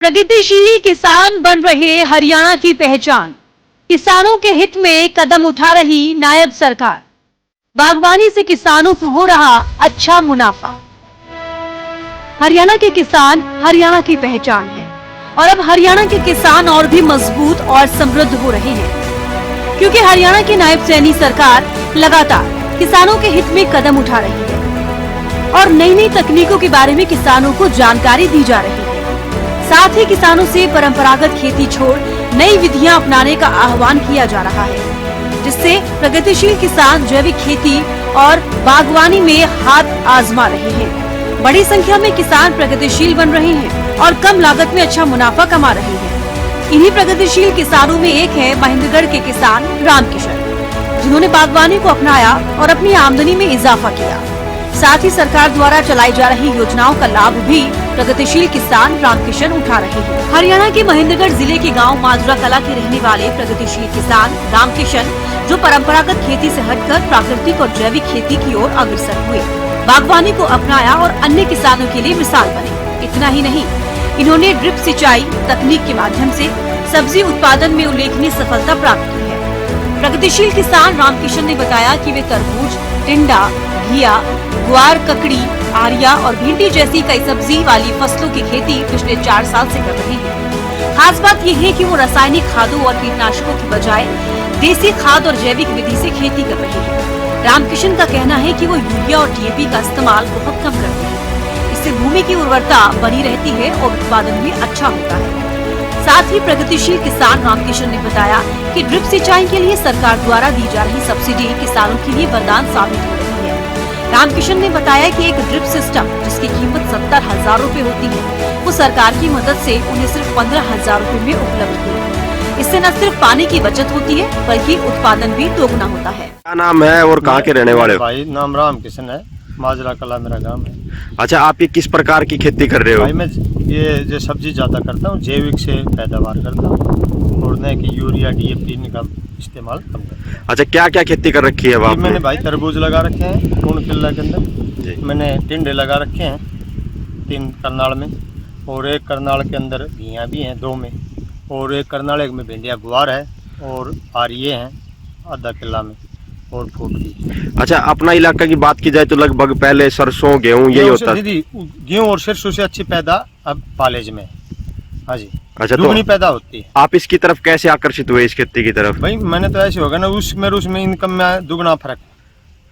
प्रगतिशील किसान बन रहे हरियाणा की पहचान। किसानों के हित में कदम उठा रही नायब सरकार। बागवानी से किसानों को हो रहा अच्छा मुनाफा। हरियाणा के किसान हरियाणा की पहचान है और अब हरियाणा के किसान और भी मजबूत और समृद्ध हो रहे हैं, क्योंकि हरियाणा की नायब सैनी सरकार लगातार किसानों के हित में कदम उठा रही है और नई नई तकनीकों के बारे में किसानों को जानकारी दी जा रही है। साथ ही किसानों से परंपरागत खेती छोड़ नई विधियां अपनाने का आह्वान किया जा रहा है, जिससे प्रगतिशील किसान जैविक खेती और बागवानी में हाथ आजमा रहे हैं। बड़ी संख्या में किसान प्रगतिशील बन रहे हैं और कम लागत में अच्छा मुनाफा कमा रहे हैं। इन्हीं प्रगतिशील किसानों में एक है महेंद्रगढ़ के किसान रामकिशन, जिन्होंने बागवानी को अपनाया और अपनी आमदनी में इजाफा किया। साथ ही सरकार द्वारा चलाई जा रही योजनाओं का लाभ भी प्रगतिशील किसान रामकिशन उठा रहे हैं। हरियाणा के महेंद्रगढ़ जिले के गांव माजरा कला के रहने वाले प्रगतिशील किसान रामकिशन, जो परंपरागत खेती से हटकर प्राकृतिक और जैविक खेती की ओर अग्रसर हुए, बागवानी को अपनाया और अन्य किसानों के लिए मिसाल बने। इतना ही नहीं, इन्होंने ड्रिप सिंचाई तकनीक के माध्यम से सब्जी उत्पादन में उल्लेखनीय सफलता प्राप्त की है। प्रगतिशील किसान रामकिशन ने बताया कि वे तरबूज, टिंडा, घिया, ग्वार, ककड़ी, आरिया और भिंडी जैसी कई सब्जी वाली फसलों की खेती पिछले 4 साल से कर रहे हैं। खास बात यह है कि वो रासायनिक खादों और कीटनाशकों की बजाय देसी खाद और जैविक विधि से खेती कर रहे हैं। रामकिशन का कहना है कि वो यूरिया और डीएपी का इस्तेमाल बहुत कम करते हैं। इससे भूमि की उर्वरता बनी रहती है और उत्पादन भी अच्छा होता है। साथ ही प्रगतिशील किसान रामकिशन ने बताया कि ड्रिप सिंचाई के लिए सरकार द्वारा दी जा रही सब्सिडी किसानों के लिए वरदान साबित हो रही है। रामकिशन ने बताया कि एक ड्रिप सिस्टम जिसकी कीमत 70,000 रूपए होती है, वो सरकार की मदद से उन्हें सिर्फ 15,000 रूपए में उपलब्ध हुई। इससे न सिर्फ पानी की बचत होती है, बल्कि उत्पादन भी दोगुना होता है। क्या नाम है और कहाँ के रहने वाले हो? भाई नाम रामकिशन है, माजरा कला मेरा गांव है। अच्छा, आप ये किस प्रकार की खेती कर रहे हो? भाई मैं ये जो सब्जी ज्यादा करता हूँ, जैविक से पैदावार करता हूँ और न कि यूरिया डीएपी का इस्तेमाल कम करता हूँ। अच्छा, क्या क्या खेती कर रखी है आपने? मैंने भाई तरबूज लगा रखे हैं 3 किला के अंदर। मैंने टिंडे लगा रखे हैं 3 करनाल में, और 1 करनाल के अंदर घिया भी हैं 2 में, और 1 करनाल एक में भिंडिया गुआर है, और आरिये हैं आधा किला में, और फूट भी। अच्छा, अपना इलाका की बात की जाए तो लगभग पहले सरसों गेहूं यही होता है। दीदी गेहूं और सरसों से अच्छी पैदा अब पालेज में। हाँ जी। अच्छा, दुगनी पैदा होती है। आप इसकी तरफ कैसे आकर्षित हुए, इस खेती की तरफ? भाई मैंने तो ऐसे होगा ना, उसमें इनकम में दुगना फर्क।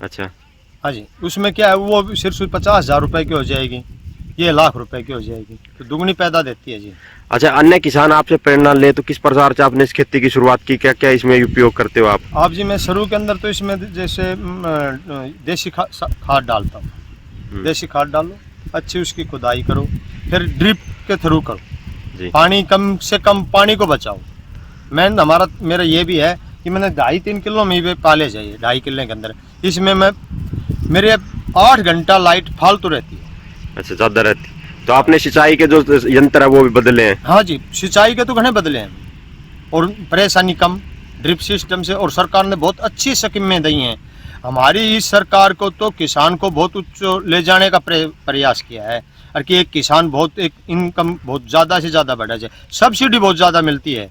अच्छा। हाँ जी, उसमें क्या है, वो सरसों 50,000 रुपए की हो जाएगी, ये लाख रुपए की हो जाएगी, तो दुगनी पैदा देती है जी। अच्छा, अन्य किसान आपसे प्रेरणा ले तो किस प्रकार से आपने इस खेती की शुरुआत की? क्या क्या इसमें उपयोग करते हो आप जी? मैं शुरू के अंदर तो इसमें जैसे देसी खाद डालता हूँ। देसी खाद डालो, अच्छी उसकी खुदाई करो, फिर ड्रिप के थ्रू करो जी। पानी कम से कम पानी को बचाओ। मेरा ये भी है कि मैंने 2.5-3 किलो में भी पाले चाहिए, 2.5 किलो के अंदर। इसमें मेरे 8 घंटा लाइट फालतू रहती है। अच्छा, ज्यादा रहती। तो आपने सिंचाई के जो यंत्र है वो भी बदले हैं? हाँ जी, सिंचाई के तो घने बदले हैं, और परेशानी कम ड्रिप सिस्टम से, और सरकार ने बहुत अच्छी स्कीमें दी हैं। हमारी इस सरकार को तो किसान को बहुत उच्च ले जाने का प्रयास किया है, और कि एक किसान एक इनकम बहुत ज़्यादा से ज़्यादा बढ़ा जाए। सब्सिडी बहुत ज़्यादा मिलती है।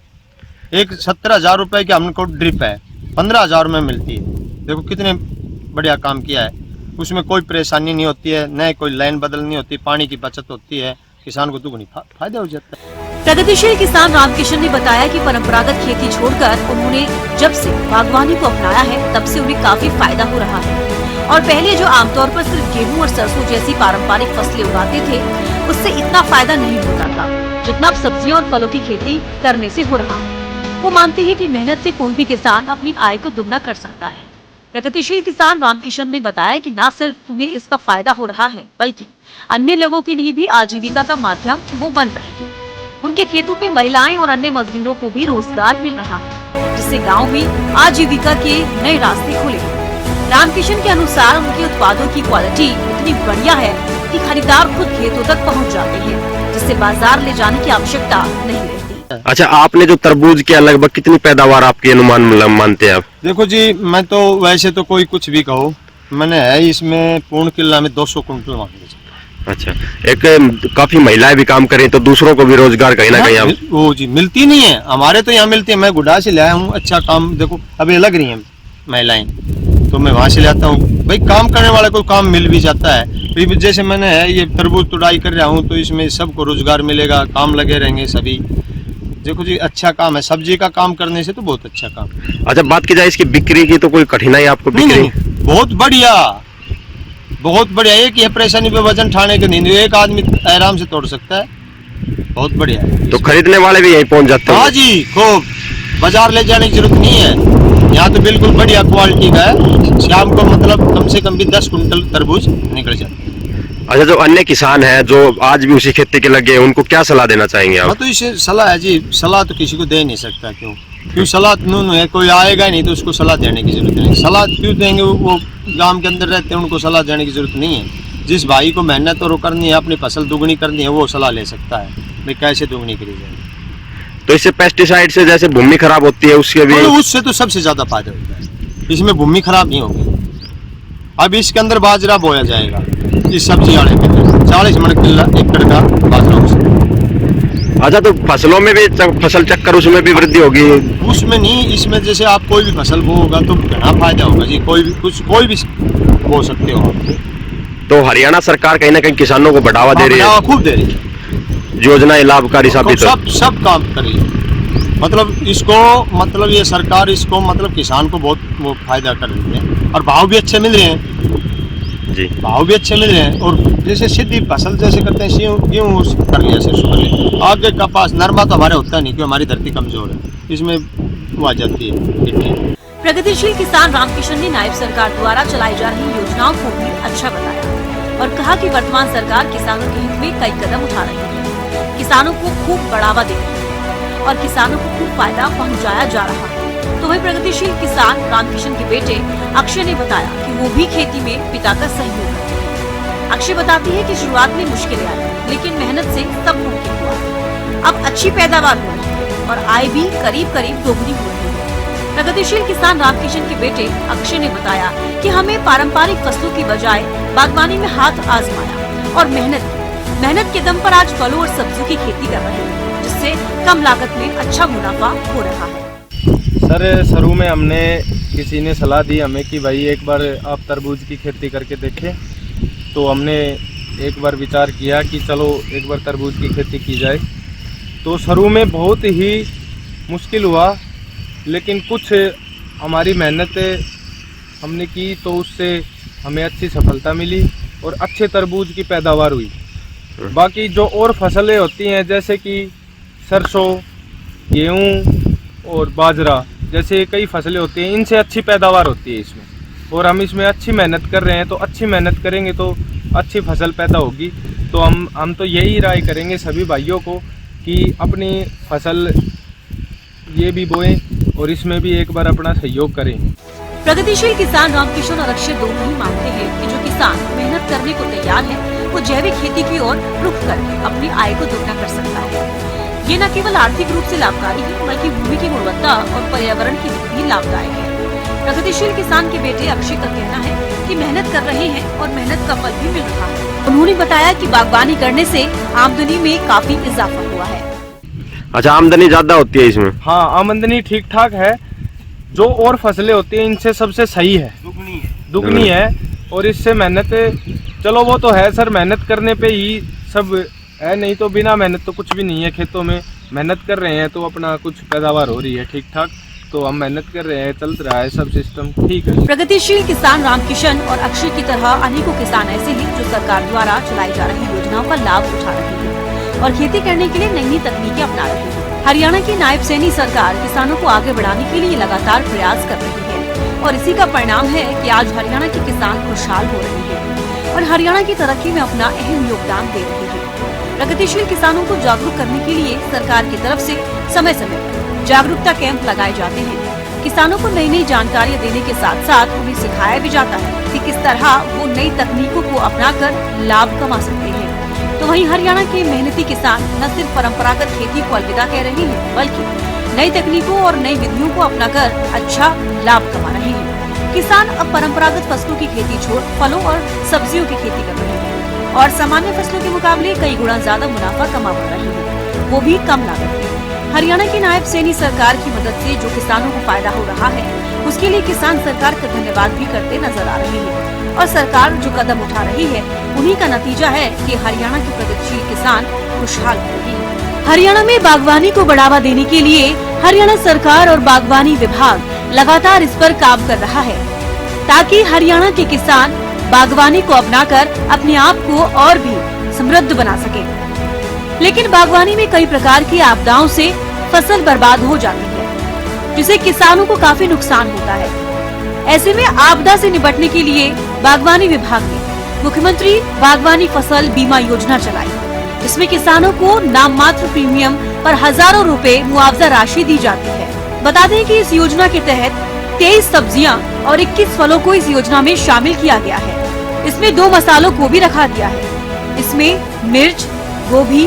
एक 17,000 रुपये की हमको ड्रिप है, 15,000 में मिलती है। देखो कितने बढ़िया काम किया है। उसमें कोई परेशानी नहीं होती है, न कोई लाइन बदलनी होती, पानी की बचत होती है, किसान को दुगनी फायदा हो जाता है। प्रगतिशील किसान रामकिशन ने बताया कि परंपरागत खेती छोड़कर उन्होंने जब से बागवानी को अपनाया है, तब से उन्हें काफी फायदा हो रहा है। और पहले जो आमतौर पर सिर्फ गेहूं और सरसों जैसी पारंपरिक फसलें उगाते थे, उससे इतना फायदा नहीं होता था जितना अब सब्जियों और फलों की खेती करने से हो रहा है। वो मानते हैं कि मेहनत से कोई भी किसान अपनी आय को दुगना कर सकता है। प्रगतिशील किसान रामकिशन ने बताया कि न सिर्फ उन्हें इसका फायदा हो रहा है, बल्कि अन्य लोगों के लिए भी आजीविका का माध्यम वो बन रहे हैं। उनके खेतों में महिलाएं और अन्य मजदूरों को भी रोजगार मिल रहा है, जिससे गांव में आजीविका के नए रास्ते खुले। रामकिशन के अनुसार उनके उत्पादों की क्वालिटी इतनी बढ़िया है कि खरीदार खुद खेतों तक पहुंच जाते हैं, जिससे बाजार ले जाने की आवश्यकता नहीं रहती। अच्छा, आपने जो तरबूज किया, लगभग कितनी पैदावार आपकी अनुमान मानते हैं आप? देखो जी, मैं तो वैसे तो कोई कुछ भी कहो, मैंने है इसमें 1 किला में 200 कुंटल मान लीजिए। अच्छा, एक काफी महिलाएं भी काम करें तो दूसरों को भी रोजगार कहीं ना कहीं आप वो जी मिलती नहीं है, हमारे तो यहाँ मिलती है। मैं गुडा से लाया हूँ, अच्छा काम देखो अभी लग रही हैं महिलाएं, तो मैं वहां से लाता हूँ। भाई काम करने वाले को काम मिल भी जाता है। भाई जैसे मैंने है ये तरबूज तुड़ाई कर रहा हूँ, तो इसमें सबको रोजगार मिलेगा, काम लगे रहेंगे सभी। देखो जी अच्छा काम है, सब्जी का काम करने से तो बहुत अच्छा काम। अच्छा, बात की जाए इसकी बिक्री की तो कोई कठिनाई आपको नहीं बिक्री? नहीं, बहुत बढ़िया। एक ही है परेशानी पे वजन ठाने के नहीं, एक आदमी आराम से तोड़ सकता है। बहुत बढ़िया है। तो खरीदने वाले भी यहीं पहुंच जाते हाँ हैं? जी, खूब। बाजार ले जाने की जरूरत नहीं है, यहाँ तो बिल्कुल बढ़िया क्वालिटी का है। शाम को मतलब कम से कम भी 10 कुंटल तरबूज निकल जाते हैं। अच्छा, जो अन्य किसान हैं जो आज भी उसी खेती के लगे हैं, उनको क्या सलाह देना चाहेंगे हाँ आप? तो इसे सलाह है जी, सलाह तो किसी को दे नहीं सकता। क्यों सलाह नून है, कोई आएगा नहीं तो उसको सलाह देने की जरूरत नहीं। सलाह क्यों देंगे, वो गांव के अंदर रहते हैं, उनको सलाह देने की जरूरत नहीं है। जिस भाई को मेहनत और करनी है, अपनी फसल दुगनी करनी है, वो सलाह ले सकता है भाई कैसे दुगनी करी जाए। तो इससे पेस्टिसाइड से जैसे भूमि खराब होती है उसके भी? तो उससे तो सबसे ज्यादा फायदा होता है, इसमें भूमि खराब नहीं होगी। अब इसके अंदर बाजरा बोया जाएगा, इस सब्जी वाले के अंदर 40 मन एकड़ का बाजरा हो सकता है। अच्छा, तो फसलों में भी फसल चक्कर उसमें भी वृद्धि होगी? उसमें नहीं, इसमें जैसे आप कोई भी फसल बो होगा तो घना फायदा होगा जी। कोई भी बो सकते हो आप। तो हरियाणा सरकार कहीं ना कहीं किसानों को बढ़ावा दे रही है, खूब दे रही है, योजनाएं लाभकारी साबित हो? सब काम कर रही है। मतलब इसको मतलब ये सरकार इसको मतलब किसान को बहुत वो फायदा कर रही है, और भाव भी अच्छे मिल रहे हैं जी। भाव भी अच्छे मिल रहे हैं। और जैसे सीधी फसल जैसे करते हैं, गेहूँ कर लिया, सरसों कर लिया, आगे कपास नरमा तो हमारे होता नहीं क्योंकि हमारी धरती कमजोर है, इसमें वो आ जाती है। प्रगतिशील किसान रामकिशन ने नायब सरकार द्वारा चलाई जा रही योजनाओं को भी अच्छा बताया और कहा कि वर्तमान सरकार किसानों के हित में कई कदम उठा रही है, किसानों को खूब बढ़ावा दे रही है और किसानों को खूब फायदा पहुंचाया जा रहा है। तो वही प्रगतिशील किसान रामकिशन के बेटे अक्षय ने बताया कि वो भी खेती में पिता का सहयोग करते हैं। अक्षय बताती है कि शुरुआत में मुश्किलें आई, लेकिन मेहनत से सब मुमकिन हुआ। अब अच्छी पैदावार हो रही है और आय भी करीब करीब दोगुनी हो रही है। प्रगतिशील किसान रामकिशन के बेटे अक्षय ने बताया कि हमें पारंपरिक फसलों की बजाय बागवानी में हाथ आजमाया और मेहनत के दम पर आज फलों और सब्जियों की खेती कर रहे हैं, जिससे कम लागत में अच्छा मुनाफा हो रहा है। सर शुरू में हमने किसी ने सलाह दी हमें कि भाई एक बार आप तरबूज की खेती करके देखें, तो हमने एक बार विचार किया कि चलो एक बार तरबूज की खेती की जाए। तो शुरू में बहुत ही मुश्किल हुआ, लेकिन कुछ हमारी मेहनत हमने की तो उससे हमें अच्छी सफलता मिली और अच्छे तरबूज की पैदावार हुई। बाकी जो और फसलें होती हैं जैसे कि सरसों, गेहूँ और बाजरा जैसे कई फसलें होती हैं, इनसे अच्छी पैदावार होती है इसमें, और हम इसमें अच्छी मेहनत कर रहे हैं। तो अच्छी मेहनत करेंगे तो अच्छी फसल पैदा होगी। तो हम तो यही राय करेंगे सभी भाइयों को कि अपनी फसल ये भी बोएं और इसमें भी एक बार अपना सहयोग करें। प्रगतिशील किसान रामकिशन और अक्षय दोनों ही मानते हैं कि जो किसान मेहनत करने को तैयार है वो जैविक खेती की ओर रुख करके अपनी आय को दोगुना कर सकता है। ये न केवल आर्थिक रूप से लाभकारी है, बल्कि भूमि की गुणवत्ता और पर्यावरण की भी लाभदायक है। प्रगतिशील किसान के बेटे अक्षय का कहना है कि मेहनत कर रहे हैं और मेहनत का फल भी मिल रहा है। उन्होंने बताया कि बागवानी करने से आमदनी में काफी इजाफा हुआ है। अच्छा, आमदनी ज्यादा होती है इसमें? हाँ, आमदनी ठीक ठाक है। जो और फसलें होती हैं इनसे सबसे सही है, दुगनी है। और इससे मेहनत, चलो वो तो है सर, मेहनत करने पे ही सब है, नहीं तो बिना मेहनत तो कुछ भी नहीं है। खेतों में मेहनत कर रहे हैं तो अपना कुछ पैदावार हो रही है ठीक ठाक, तो हम मेहनत कर रहे हैं, चल रहा है सब सिस्टम ठीक है। प्रगतिशील किसान रामकिशन और अक्षय की तरह अनेकों किसान ऐसे हैं जो सरकार द्वारा चलाई जा रही योजनाओं का लाभ उठा रहे हैं और खेती करने के लिए नई नई तकनीकें अपना रहे हैं। हरियाणा की नायब सैनी सरकार किसानों को आगे बढ़ाने के लिए लगातार प्रयास कर रही है और इसी का परिणाम है कि आज हरियाणा के किसान खुशहाल हो रहे हैं और हरियाणा की तरक्की में अपना अहम योगदान दे रहे हैं। प्रगतिशील किसानों को जागरूक करने के लिए सरकार की तरफ से समय समय पर जागरूकता कैंप लगाए जाते हैं। किसानों को नई नई जानकारियाँ देने के साथ साथ उन्हें सिखाया भी जाता है कि किस तरह वो नई तकनीकों को अपनाकर लाभ कमा सकते हैं। तो वहीं हरियाणा के मेहनती किसान न सिर्फ परंपरागत खेती को अलविदा कह रहे हैं, बल्कि नई तकनीकों और नई विधियों को अपनाकर अच्छा लाभ कमा रहे हैं। किसान अब परंपरागत फसलों की खेती छोड़ फलों और सब्जियों की खेती कर रहे हैं। और सामान्य फसलों के मुकाबले कई गुना ज्यादा मुनाफा कमा पा रही है, वो भी कम लागत में। हरियाणा की नायब सैनी सरकार की मदद से जो किसानों को फायदा हो रहा है, उसके लिए किसान सरकार का धन्यवाद भी करते नजर आ रहे हैं। और सरकार जो कदम उठा रही है, उन्हीं का नतीजा है कि हरियाणा के प्रगतिशील किसान खुशहाल हो रहे हैं। हरियाणा में बागवानी को बढ़ावा देने के लिए हरियाणा सरकार और बागवानी विभाग लगातार इस पर काम कर रहा है, ताकि हरियाणा के किसान बागवानी को अपनाकर अपने आप को और भी समृद्ध बना सके। लेकिन बागवानी में कई प्रकार की आपदाओं से फसल बर्बाद हो जाती है, जिससे किसानों को काफी नुकसान होता है। ऐसे में आपदा से निपटने के लिए बागवानी विभाग ने मुख्यमंत्री बागवानी फसल बीमा योजना चलाई। इसमें किसानों को नाम मात्र प्रीमियम पर हजारों रुपए मुआवजा राशि दी जाती है। बता दें कि इस योजना के तहत 23 सब्जियां और 21 फलों को इस योजना में शामिल किया गया है। इसमें 2 मसालों को भी रखा गया है। इसमें मिर्च, गोभी,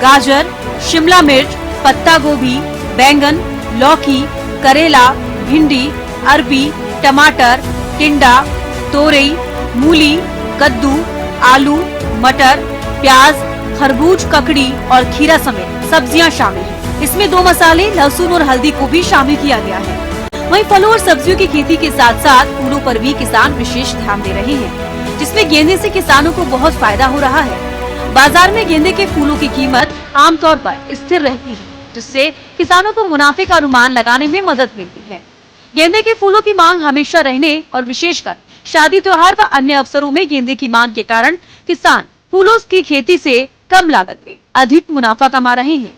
गाजर, शिमला मिर्च, पत्ता गोभी, बैंगन, लौकी, करेला, भिंडी, अरबी, टमाटर, टिंडा, तोरई, मूली, कद्दू, आलू, मटर, प्याज, खरबूज, ककड़ी और खीरा समेत सब्जियां शामिल हैं। इसमें 2 मसाले, लहसुन और हल्दी को भी शामिल किया गया है। वहीं फलों और सब्जियों की खेती के साथ साथ फूलों पर भी किसान विशेष ध्यान दे रहे हैं, जिसमें गेंदे से किसानों को बहुत फायदा हो रहा है। बाजार में गेंदे के फूलों की कीमत आमतौर पर स्थिर रहती है, जिससे किसानों को मुनाफे का अनुमान लगाने में मदद मिलती है। गेंदे के फूलों की मांग हमेशा रहने और विशेषकर शादी त्योहार व अन्य अवसरों में गेंदे की मांग के कारण किसान फूलों की खेती से कम लागत में अधिक मुनाफा कमा रहे हैं।